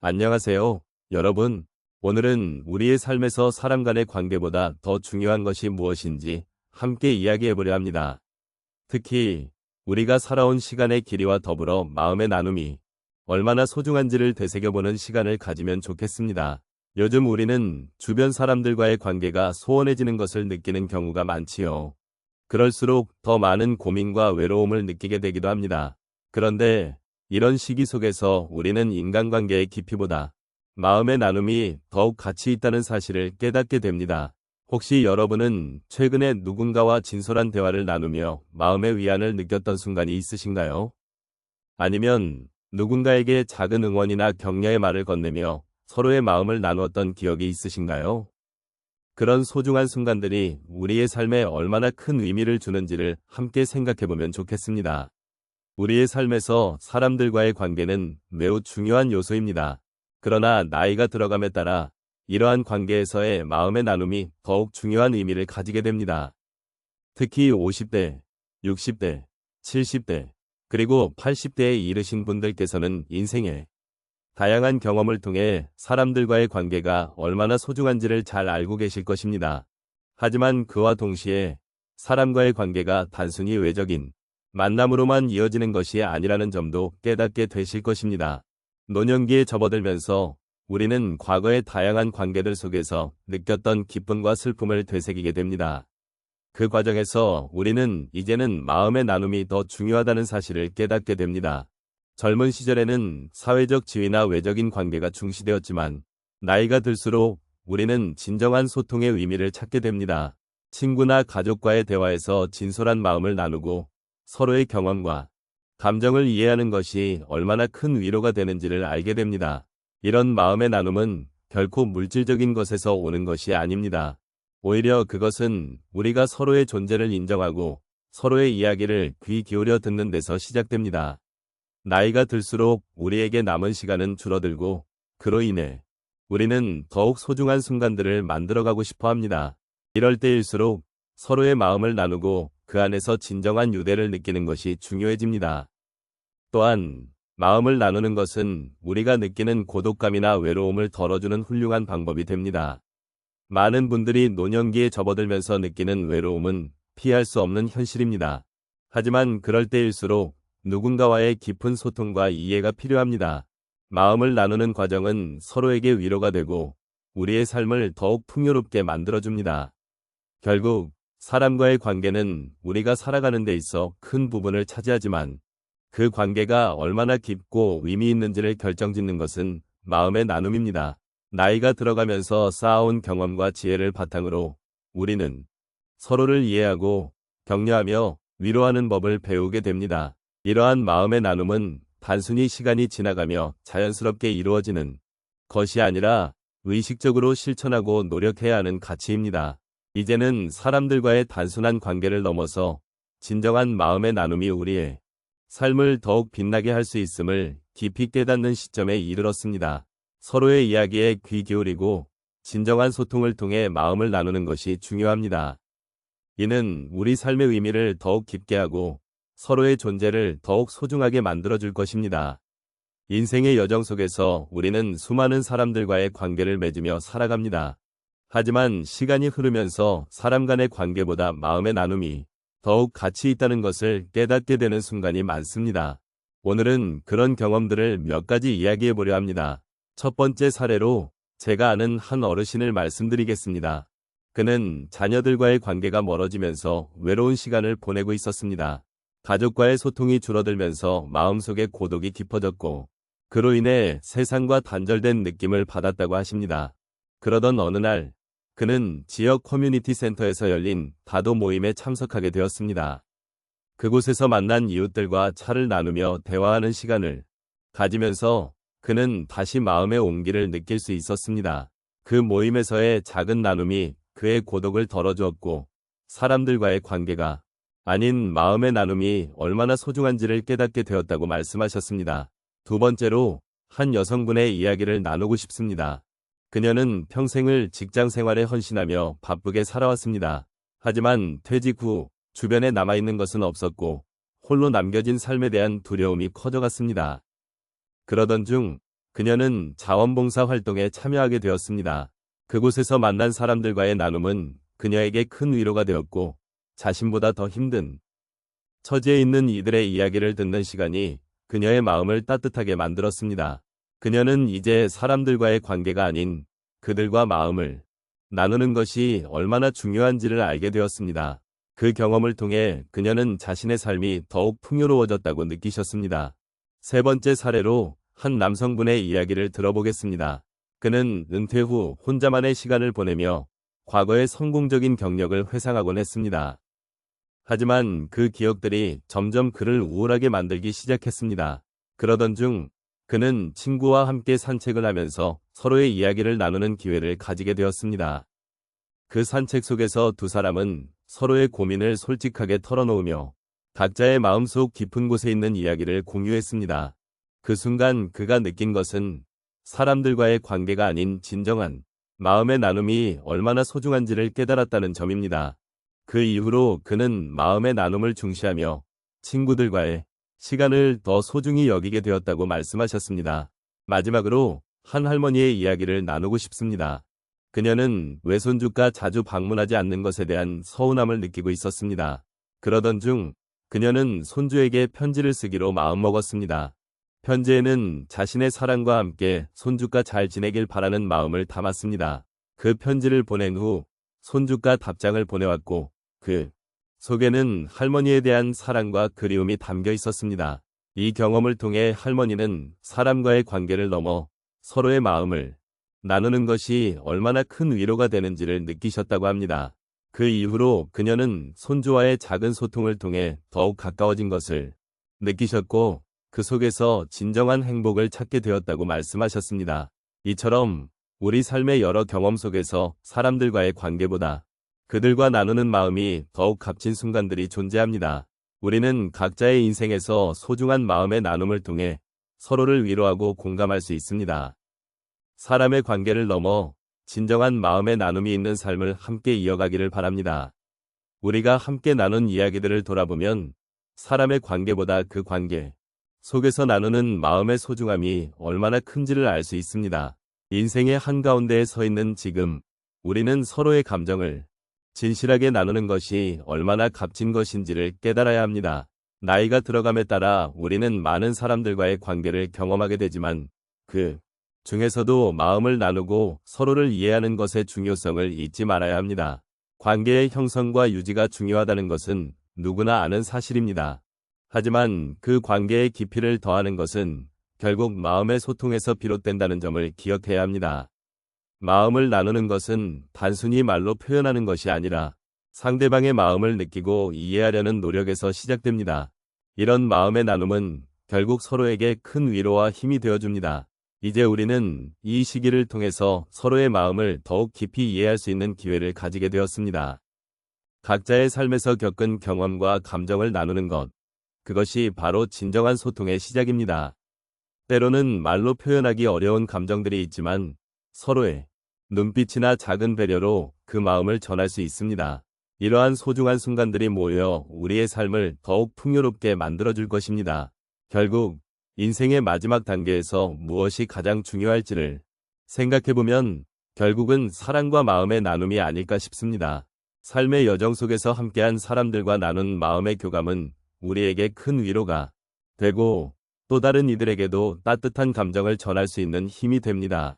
안녕하세요, 여러분. 오늘은 우리의 삶에서 사람 간의 관계보다 더 중요한 것이 무엇인지 함께 이야기해보려 합니다. 특히 우리가 살아온 시간의 길이와 더불어 마음의 나눔이 얼마나 소중한지를 되새겨보는 시간을 가지면 좋겠습니다. 요즘 우리는 주변 사람들과의 관계가 소원해지는 것을 느끼는 경우가 많지요. 그럴수록 더 많은 고민과 외로움을 느끼게 되기도 합니다. 그런데 이런 시기 속에서 우리는 인간관계의 깊이보다 마음의 나눔이 더욱 가치 있다는 사실을 깨닫게 됩니다. 혹시 여러분은 최근에 누군가와 진솔한 대화를 나누며 마음의 위안을 느꼈던 순간이 있으신가요? 아니면 누군가에게 작은 응원이나 격려의 말을 건네며 서로의 마음을 나누었던 기억이 있으신가요? 그런 소중한 순간들이 우리의 삶에 얼마나 큰 의미를 주는지를 함께 생각해보면 좋겠습니다. 우리의 삶에서 사람들과의 관계는 매우 중요한 요소입니다. 그러나 나이가 들어감에 따라 이러한 관계에서의 마음의 나눔이 더욱 중요한 의미를 가지게 됩니다. 특히 50대, 60대, 70대, 그리고 80대에 이르신 분들께서는 인생의 다양한 경험을 통해 사람들과의 관계가 얼마나 소중한지를 잘 알고 계실 것입니다. 하지만 그와 동시에 사람과의 관계가 단순히 외적인 만남으로만 이어지는 것이 아니라는 점도 깨닫게 되실 것입니다. 노년기에 접어들면서 우리는 과거의 다양한 관계들 속에서 느꼈던 기쁨과 슬픔을 되새기게 됩니다. 그 과정에서 우리는 이제는 마음의 나눔이 더 중요하다는 사실을 깨닫게 됩니다. 젊은 시절에는 사회적 지위나 외적인 관계가 중시되었지만 나이가 들수록 우리는 진정한 소통의 의미를 찾게 됩니다. 친구나 가족과의 대화에서 진솔한 마음을 나누고 서로의 경험과 감정을 이해하는 것이 얼마나 큰 위로가 되는지를 알게 됩니다. 이런 마음의 나눔은 결코 물질적인 것에서 오는 것이 아닙니다. 오히려 그것은 우리가 서로의 존재를 인정하고 서로의 이야기를 귀 기울여 듣는 데서 시작됩니다. 나이가 들수록 우리에게 남은 시간은 줄어들고 그로 인해 우리는 더욱 소중한 순간들을 만들어가고 싶어 합니다. 이럴 때일수록 서로의 마음을 나누고 그 안에서 진정한 유대를 느끼는 것이 중요해집니다. 또한 마음을 나누는 것은 우리가 느끼는 고독감이나 외로움을 덜어주는 훌륭한 방법이 됩니다. 많은 분들이 노년기에 접어들면서 느끼는 외로움은 피할 수 없는 현실입니다. 하지만 그럴 때일수록 누군가와의 깊은 소통과 이해가 필요합니다. 마음을 나누는 과정은 서로에게 위로가 되고 우리의 삶을 더욱 풍요롭게 만들어줍니다. 결국 사람과의 관계는 우리가 살아가는 데 있어 큰 부분을 차지하지만 그 관계가 얼마나 깊고 의미 있는지를 결정짓는 것은 마음의 나눔입니다. 나이가 들어가면서 쌓아온 경험과 지혜를 바탕으로 우리는 서로를 이해하고 격려하며 위로하는 법을 배우게 됩니다. 이러한 마음의 나눔은 단순히 시간이 지나가며 자연스럽게 이루어지는 것이 아니라 의식적으로 실천하고 노력해야 하는 가치입니다. 이제는 사람들과의 단순한 관계를 넘어서 진정한 마음의 나눔이 우리의 삶을 더욱 빛나게 할 수 있음을 깊이 깨닫는 시점에 이르렀습니다. 서로의 이야기에 귀 기울이고 진정한 소통을 통해 마음을 나누는 것이 중요합니다. 이는 우리 삶의 의미를 더욱 깊게 하고 서로의 존재를 더욱 소중하게 만들어줄 것입니다. 인생의 여정 속에서 우리는 수많은 사람들과의 관계를 맺으며 살아갑니다. 하지만 시간이 흐르면서 사람 간의 관계보다 마음의 나눔이 더욱 가치 있다는 것을 깨닫게 되는 순간이 많습니다. 오늘은 그런 경험들을 몇 가지 이야기해 보려 합니다. 첫 번째 사례로 제가 아는 한 어르신을 말씀드리겠습니다. 그는 자녀들과의 관계가 멀어지면서 외로운 시간을 보내고 있었습니다. 가족과의 소통이 줄어들면서 마음속에 고독이 깊어졌고 그로 인해 세상과 단절된 느낌을 받았다고 하십니다. 그러던 어느 날 그는 지역 커뮤니티 센터에서 열린 다도 모임에 참석하게 되었습니다. 그곳에서 만난 이웃들과 차를 나누며 대화하는 시간을 가지면서 그는 다시 마음의 온기를 느낄 수 있었습니다. 그 모임에서의 작은 나눔이 그의 고독을 덜어주었고 사람들과의 관계가 아닌 마음의 나눔이 얼마나 소중한지를 깨닫게 되었다고 말씀하셨습니다. 두 번째로 한 여성분의 이야기를 나누고 싶습니다. 그녀는 평생을 직장 생활에 헌신하며 바쁘게 살아왔습니다. 하지만 퇴직 후 주변에 남아있는 것은 없었고 홀로 남겨진 삶에 대한 두려움이 커져갔습니다. 그러던 중 그녀는 자원봉사 활동에 참여하게 되었습니다. 그곳에서 만난 사람들과의 나눔은 그녀에게 큰 위로가 되었고 자신보다 더 힘든 처지에 있는 이들의 이야기를 듣는 시간이 그녀의 마음을 따뜻하게 만들었습니다. 그녀는 이제 사람들과의 관계가 아닌 그들과 마음을 나누는 것이 얼마나 중요한지를 알게 되었습니다. 그 경험을 통해 그녀는 자신의 삶이 더욱 풍요로워졌다고 느끼셨습니다. 세 번째 사례로 한 남성분의 이야기를 들어보겠습니다. 그는 은퇴 후 혼자만의 시간을 보내며 과거의 성공적인 경력을 회상하곤 했습니다. 하지만 그 기억들이 점점 그를 우울하게 만들기 시작했습니다. 그러던 중 그는 친구와 함께 산책을 하면서 서로의 이야기를 나누는 기회를 가지게 되었습니다. 그 산책 속에서 두 사람은 서로의 고민을 솔직하게 털어놓으며 각자의 마음속 깊은 곳에 있는 이야기를 공유했습니다. 그 순간 그가 느낀 것은 사람들과의 관계가 아닌 진정한 마음의 나눔이 얼마나 소중한지를 깨달았다는 점입니다. 그 이후로 그는 마음의 나눔을 중시하며 친구들과의 시간을 더 소중히 여기게 되었다고 말씀하셨습니다. 마지막으로 한 할머니의 이야기를 나누고 싶습니다. 그녀는 외손주가 자주 방문하지 않는 것에 대한 서운함을 느끼고 있었습니다. 그러던 중 그녀는 손주에게 편지를 쓰기로 마음먹었습니다. 편지에는 자신의 사랑과 함께 손주가 잘 지내길 바라는 마음을 담았습니다. 그 편지를 보낸 후 손주가 답장을 보내왔고 그 속에는 할머니에 대한 사랑과 그리움이 담겨 있었습니다. 이 경험을 통해 할머니는 사람과의 관계를 넘어 서로의 마음을 나누는 것이 얼마나 큰 위로가 되는지를 느끼셨다고 합니다. 그 이후로 그녀는 손주와의 작은 소통을 통해 더욱 가까워진 것을 느끼셨고 그 속에서 진정한 행복을 찾게 되었다고 말씀하셨습니다. 이처럼 우리 삶의 여러 경험 속에서 사람들과의 관계보다 그들과 나누는 마음이 더욱 값진 순간들이 존재합니다. 우리는 각자의 인생에서 소중한 마음의 나눔을 통해 서로를 위로하고 공감할 수 있습니다. 사람의 관계를 넘어 진정한 마음의 나눔이 있는 삶을 함께 이어가기를 바랍니다. 우리가 함께 나눈 이야기들을 돌아보면 사람의 관계보다 그 관계 속에서 나누는 마음의 소중함이 얼마나 큰지를 알 수 있습니다. 인생의 한가운데에 서 있는 지금, 우리는 서로의 감정을 진실하게 나누는 것이 얼마나 값진 것인지를 깨달아야 합니다. 나이가 들어감에 따라 우리는 많은 사람들과의 관계를 경험하게 되지만 그 중에서도 마음을 나누고 서로를 이해하는 것의 중요성을 잊지 말아야 합니다. 관계의 형성과 유지가 중요하다는 것은 누구나 아는 사실입니다. 하지만 그 관계의 깊이를 더하는 것은 결국 마음의 소통에서 비롯된다는 점을 기억해야 합니다. 마음을 나누는 것은 단순히 말로 표현하는 것이 아니라 상대방의 마음을 느끼고 이해하려는 노력에서 시작됩니다. 이런 마음의 나눔은 결국 서로에게 큰 위로와 힘이 되어줍니다. 이제 우리는 이 시기를 통해서 서로의 마음을 더욱 깊이 이해할 수 있는 기회를 가지게 되었습니다. 각자의 삶에서 겪은 경험과 감정을 나누는 것, 그것이 바로 진정한 소통의 시작입니다. 때로는 말로 표현하기 어려운 감정들이 있지만 서로의 눈빛이나 작은 배려로 그 마음을 전할 수 있습니다. 이러한 소중한 순간들이 모여 우리의 삶을 더욱 풍요롭게 만들어줄 것입니다. 결국 인생의 마지막 단계에서 무엇이 가장 중요할지를 생각해보면 결국은 사랑과 마음의 나눔이 아닐까 싶습니다. 삶의 여정 속에서 함께한 사람들과 나눈 마음의 교감은 우리에게 큰 위로가 되고 또 다른 이들에게도 따뜻한 감정을 전할 수 있는 힘이 됩니다.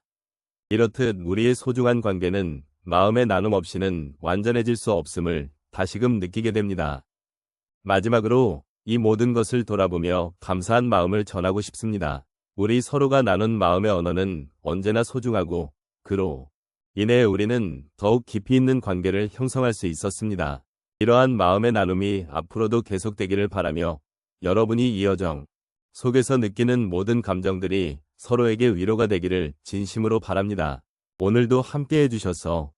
이렇듯 우리의 소중한 관계는 마음의 나눔 없이는 완전해질 수 없음을 다시금 느끼게 됩니다. 마지막으로 이 모든 것을 돌아보며 감사한 마음을 전하고 싶습니다. 우리 서로가 나눈 마음의 언어는 언제나 소중하고 그로 인해 우리는 더욱 깊이 있는 관계를 형성할 수 있었습니다. 이러한 마음의 나눔이 앞으로도 계속되기를 바라며 여러분이 이 여정 속에서 느끼는 모든 감정들이 서로에게 위로가 되기를 진심으로 바랍니다. 오늘도 함께 해주셔서